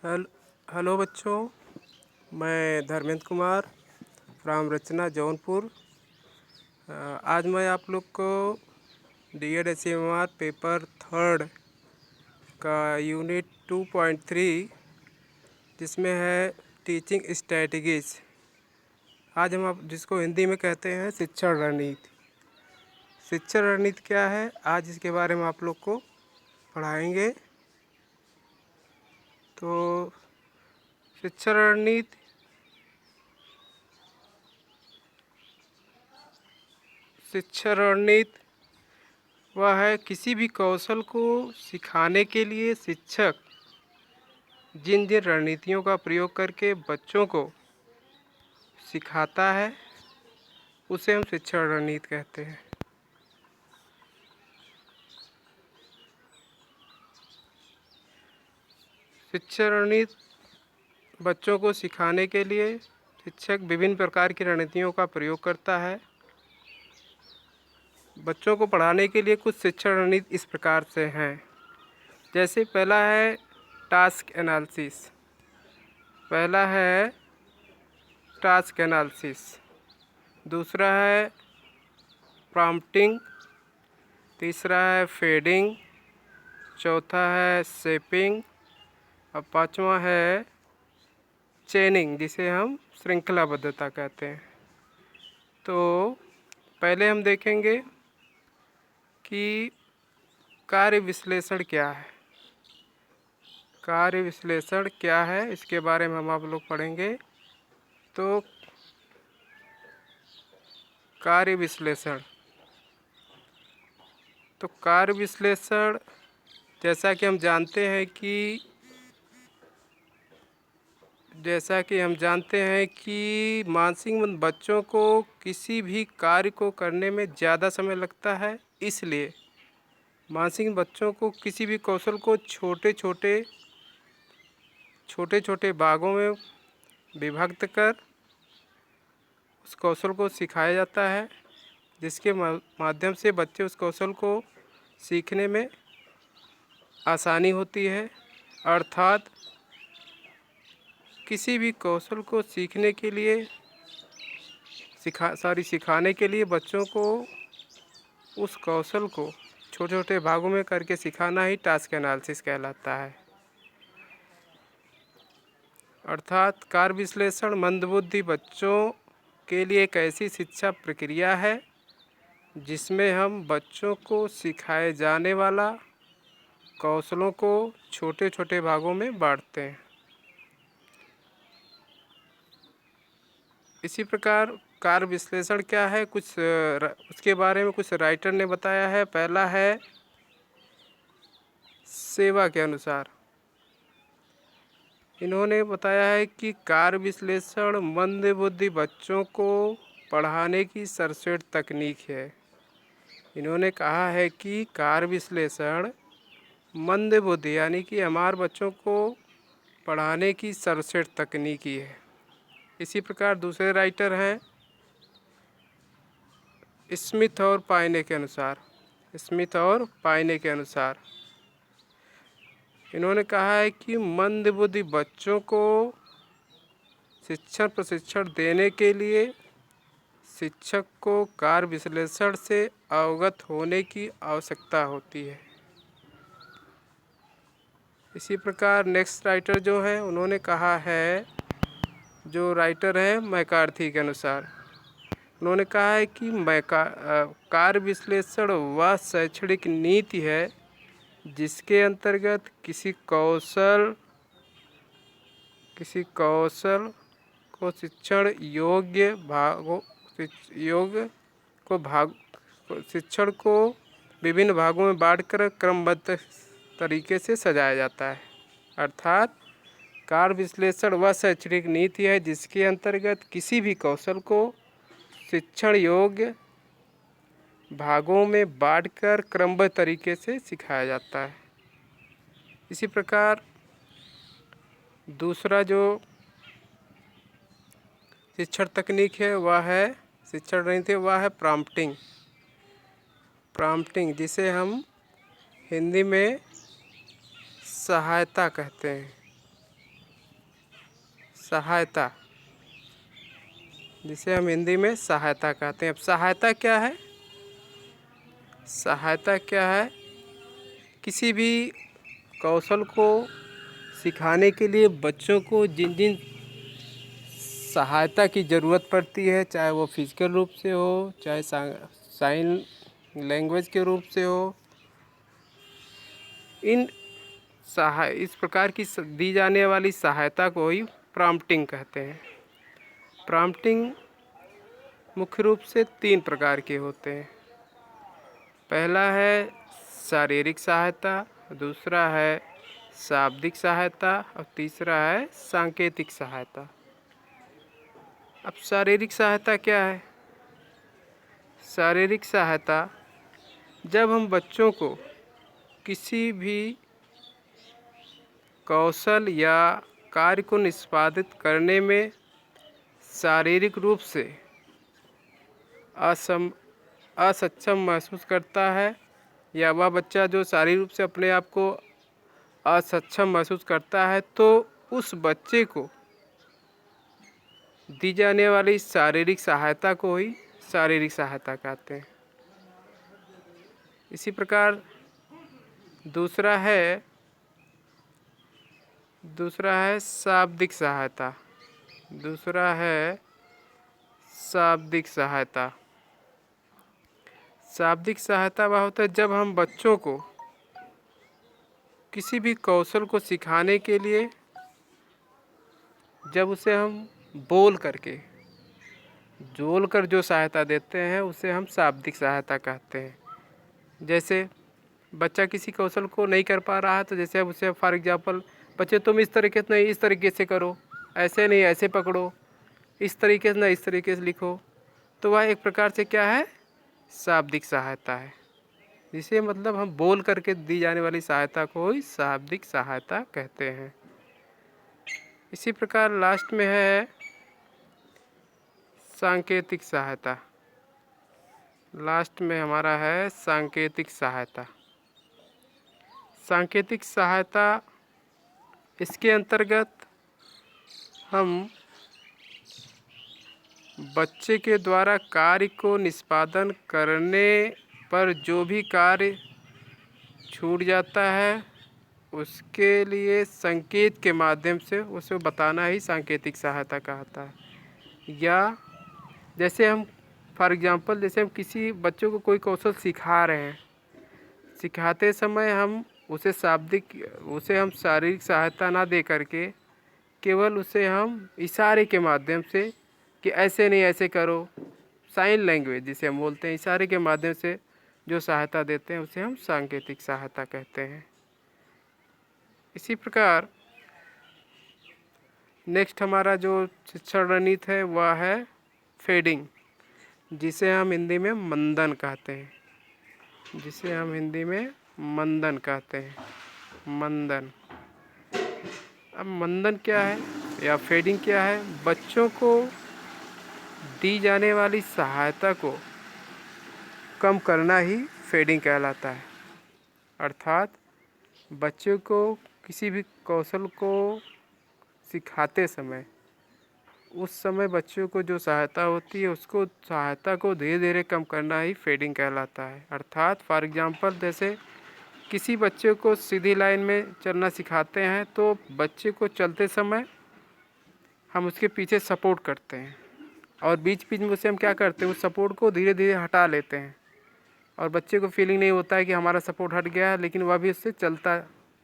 Hello hello बच्चों, मैं Dharmendra Kumar from रचना जौनपुर। आज मैं आप लोग को DED पेपर थर्ड का यूनिट 2.3 जिसमें है टीचिंग स्ट्रैटेजीज, आज हम आप जिसको हिंदी में कहते हैं शिक्षण रणनीति। शिक्षण रणनीति क्या है, आज इसके बारे में आप लोग को पढ़ाएंगे। तो शिक्षण रणनीति वह है किसी भी कौशल को सिखाने के लिए शिक्षक जिन जिन रणनीतियों का प्रयोग करके बच्चों को सिखाता है उसे हम शिक्षण रणनीति कहते हैं। शिक्षण रणनीति बच्चों को सिखाने के लिए शिक्षक विभिन्न प्रकार की रणनीतियों का प्रयोग करता है। बच्चों को पढ़ाने के लिए कुछ शिक्षण रणनीति इस प्रकार से हैं। जैसे पहला है टास्क एनालिसिस, दूसरा है प्रॉम्प्टिंग, तीसरा है फेडिंग, चौथा है शेपिंग और पांचवा है चेनिंग, जिसे हम श्रृंखलाबद्धता कहते हैं। तो पहले हम देखेंगे कि कार्य विश्लेषण क्या है। इसके बारे में हम आप लोग पढ़ेंगे। तो कार्य विश्लेषण जैसा कि हम जानते हैं कि मानसिक बच्चों को किसी भी कार्य को करने में ज़्यादा समय लगता है। इसलिए मानसिक बच्चों को किसी भी कौशल को छोटे छोटे भागों में विभक्त कर उस कौशल को सिखाया जाता है, जिसके माध्यम से बच्चे उस कौशल को सीखने में आसानी होती है। अर्थात किसी भी कौशल को सीखने के लिए सिखाने के लिए बच्चों को उस कौशल को छोटे छोटे भागों में करके सिखाना ही टास्क एनालिसिस कहलाता है। अर्थात कार्य विश्लेषण मंदबुद्धि बच्चों के लिए एक ऐसी शिक्षा प्रक्रिया है जिसमें हम बच्चों को सिखाए जाने वाला कौशलों को छोटे छोटे भागों में बांटते हैं। इसी प्रकार कार्य विश्लेषण क्या है, उसके बारे में कुछ राइटर ने बताया है। पहला है सेवा के अनुसार। इन्होंने बताया है कि कार्य विश्लेषण मंदबुद्धि बच्चों को पढ़ाने की सर्वश्रेष्ठ तकनीक है। इन्होंने कहा है कि कार्य विश्लेषण मंदबुद्धि यानी कि हमारे बच्चों को पढ़ाने की सर्वश्रेष्ठ तकनीक ही है। इसी प्रकार दूसरे राइटर हैं स्मिथ और पाइने के अनुसार इन्होंने कहा है कि मंदबुद्धि बच्चों को शिक्षण प्रशिक्षण देने के लिए शिक्षक को कार्य विश्लेषण से अवगत होने की आवश्यकता होती है। इसी प्रकार नेक्स्ट राइटर जो है उन्होंने कहा है, जो राइटर है मैकार्थी के अनुसार, उन्होंने कहा है कि कार्य विश्लेषण वह शैक्षणिक नीति है जिसके अंतर्गत किसी कौशल को शिक्षण शिक्षण को विभिन्न भागों में बांटकर क्रमबद्ध तरीके से सजाया जाता है। अर्थात कार्य विश्लेषण वह शैक्षणिक नीति है जिसके अंतर्गत किसी भी कौशल को शिक्षण योग्य भागों में बांटकर क्रमबद्ध तरीके से सिखाया जाता है। इसी प्रकार दूसरा जो शिक्षण तकनीक है वह है प्रॉम्प्टिंग, जिसे हम हिंदी में सहायता कहते हैं। सहायता, जिसे हम हिंदी में सहायता कहते हैं। अब सहायता क्या है? सहायता क्या है? किसी भी कौशल को सिखाने के लिए बच्चों को जिन जिन सहायता की ज़रूरत पड़ती है, चाहे वो फिजिकल रूप से हो, चाहे साइन लैंग्वेज के रूप से हो, इस प्रकार की दी जाने वाली सहायता को ही प्रॉम्प्टिंग कहते हैं। प्रॉम्प्टिंग मुख्य रूप से 3 प्रकार के होते हैं। पहला है शारीरिक सहायता, दूसरा है शाब्दिक सहायता और तीसरा है सांकेतिक सहायता। अब शारीरिक सहायता क्या है? शारीरिक सहायता जब हम बच्चों को किसी भी कौशल या कार्य को निष्पादित करने में शारीरिक रूप से असक्षम महसूस करता है, या वह बच्चा जो शारीरिक रूप से अपने आप को असक्षम महसूस करता है, तो उस बच्चे को दी जाने वाली शारीरिक सहायता को ही शारीरिक सहायता कहते हैं। इसी प्रकार दूसरा है शाब्दिक सहायता। दूसरा है शाब्दिक सहायता। शाब्दिक सहायता वह होता है जब हम बच्चों को किसी भी कौशल को सिखाने के लिए जब उसे हम बोल कर जो सहायता देते हैं उसे हम शाब्दिक सहायता कहते हैं। जैसे बच्चा किसी कौशल को नहीं कर पा रहा है, तो जैसे अब उसे फॉर एग्जांपल, बच्चे तुम इस तरीके से नहीं, इस तरीके से करो, ऐसे नहीं ऐसे पकड़ो, इस तरीके से नहीं इस तरीके से लिखो, तो वह एक प्रकार से क्या है? शाब्दिक सहायता है, जिसे मतलब हम बोल करके दी जाने वाली सहायता को ही शाब्दिक सहायता कहते हैं। इसी प्रकार लास्ट में है सांकेतिक सहायता। लास्ट में हमारा है सांकेतिक सहायता। सांकेतिक सहायता, इसके अंतर्गत हम बच्चे के द्वारा कार्य को निष्पादन करने पर जो भी कार्य छूट जाता है उसके लिए संकेत के माध्यम से उसे बताना ही सांकेतिक सहायता कहता है। या जैसे हम फॉर एग्जांपल, जैसे हम किसी बच्चों को कोई कौशल सिखा रहे हैं, सिखाते समय हम उसे शारीरिक सहायता ना दे करके केवल उसे हम इशारे के माध्यम से कि ऐसे नहीं ऐसे करो, साइन लैंग्वेज जिसे हम बोलते हैं, इशारे के माध्यम से जो सहायता देते हैं उसे हम सांकेतिक सहायता कहते हैं। इसी प्रकार नेक्स्ट हमारा जो शिक्षण रणनीति है वह है फेडिंग, जिसे हम हिंदी में मंदन कहते हैं। मंदन। अब मंदन क्या है या फेडिंग क्या है? बच्चों को दी जाने वाली सहायता को कम करना ही फेडिंग कहलाता है। अर्थात बच्चों को किसी भी कौशल को सिखाते समय उस समय बच्चों को जो सहायता होती है उसको सहायता को धीरे धीरे कम करना ही फेडिंग कहलाता है। अर्थात फॉर एग्जांपल, जैसे किसी बच्चे को सीधी लाइन में चलना सिखाते हैं तो बच्चे को चलते समय हम उसके पीछे सपोर्ट करते हैं और बीच बीच में उसे हम क्या करते हैं, उस सपोर्ट को धीरे धीरे हटा लेते हैं और बच्चे को फीलिंग नहीं होता है कि हमारा सपोर्ट हट गया है, लेकिन वह भी उससे चलता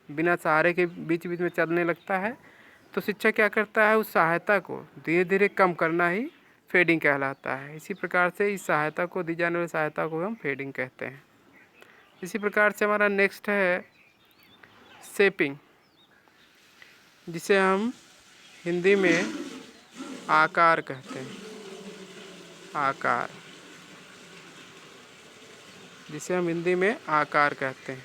बिना सहारे के बीच बीच में चलने लगता है। तो शिक्षक क्या करता है, उस सहायता को धीरे धीरे कम करना ही फेडिंग कहलाता है। इसी प्रकार से इस सहायता को दी जाने वाली सहायता को हम फेडिंग कहते हैं। इसी प्रकार से हमारा नेक्स्ट है शेपिंग, जिसे हम हिंदी में आकार कहते हैं। आकार, जिसे हम हिंदी में आकार कहते हैं।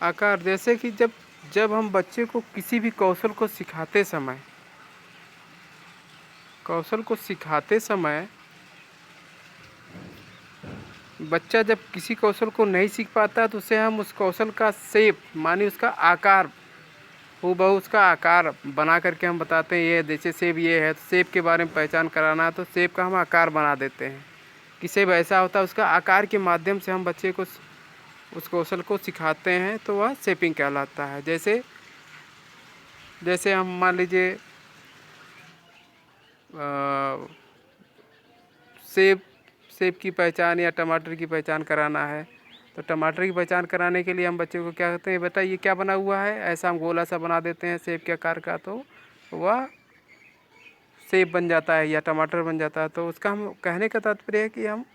आकार जैसे कि जब हम बच्चे को किसी भी कौशल को सिखाते समय बच्चा जब किसी कौशल को नहीं सीख पाता तो उसे हम उस कौशल का शेप माने उसका आकार हूबहू उसका आकार बना करके हम बताते हैं। ये जैसे सेब ये है तो सेब के बारे में पहचान कराना है तो सेब का हम आकार बना देते हैं कि सेब ऐसा होता है। उसका आकार के माध्यम से हम बच्चे को उस कौशल को सिखाते हैं तो वह शेपिंग कहलाता है। जैसे हम मान लीजिए सेब की पहचान या टमाटर की पहचान कराना है तो टमाटर की पहचान कराने के लिए हम बच्चे को क्या कहते हैं, बेटा ये क्या बना हुआ है, ऐसा हम गोला सा बना देते हैं सेब के आकार का तो वह सेब बन जाता है या टमाटर बन जाता है। तो उसका हम कहने का तात्पर्य है कि हम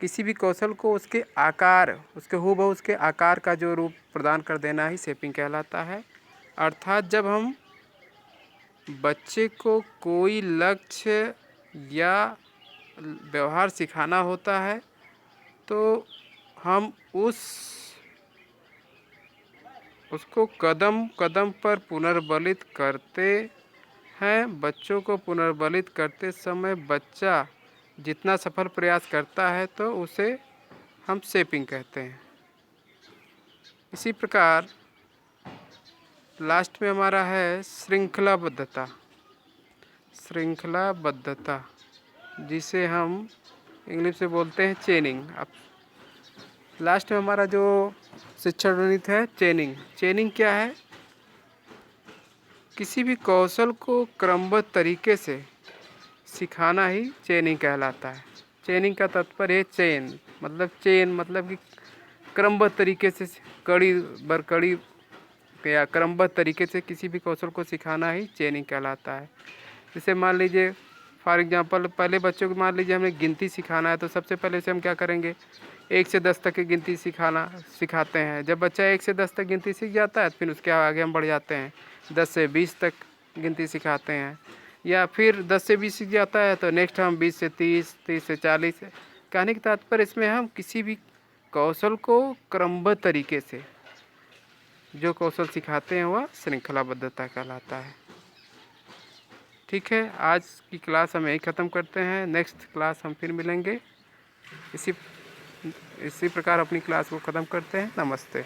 किसी भी कौशल को उसके आकार उसके हूबहू उसके आकार का जो रूप प्रदान कर देना ही शेपिंग कहलाता है। अर्थात जब हम बच्चे को कोई लक्ष्य या व्यवहार सिखाना होता है तो हम उसको कदम कदम पर पुनर्बलित करते हैं। बच्चों को पुनर्बलित करते समय बच्चा जितना सफल प्रयास करता है तो उसे हम शेपिंग कहते हैं। इसी प्रकार लास्ट में हमारा है श्रृंखलाबद्धता जिसे हम इंग्लिश में बोलते हैं चेनिंग। अब लास्ट में हमारा जो शिक्षण रणनीति है चेनिंग क्या है, किसी भी कौशल को क्रमबद्ध तरीके से सिखाना ही चेनिंग कहलाता है। चेनिंग का तात्पर्य चेन मतलब कि क्रमबद्ध तरीके से कड़ी बर कड़ी या क्रमबद्ध तरीके से किसी भी कौशल को सिखाना ही चेनिंग कहलाता है। जैसे मान लीजिए फॉर एग्जांपल पहले बच्चों को मान लीजिए हमें गिनती सिखाना है तो सबसे पहले से हम क्या करेंगे 1 से 10 तक की गिनती सिखाते हैं। जब बच्चा 1 से 10 तक गिनती सीख जाता है तो फिर उसके आगे हम बढ़ जाते हैं 10 से 20 तक गिनती सिखाते हैं, या फिर 10 से 20 सीख जाता है तो नेक्स्ट हम 20 से 30, 30 से 40। कहने का तात्पर्य इसमें हम किसी भी कौशल को क्रमबद्ध तरीके से जो कौशल सिखाते हैं वह श्रृंखलाबद्धता कहलाता है। ठीक है, आज की क्लास हम यही ख़त्म करते हैं। नेक्स्ट क्लास हम फिर मिलेंगे। इसी प्रकार अपनी क्लास को ख़त्म करते हैं। नमस्ते।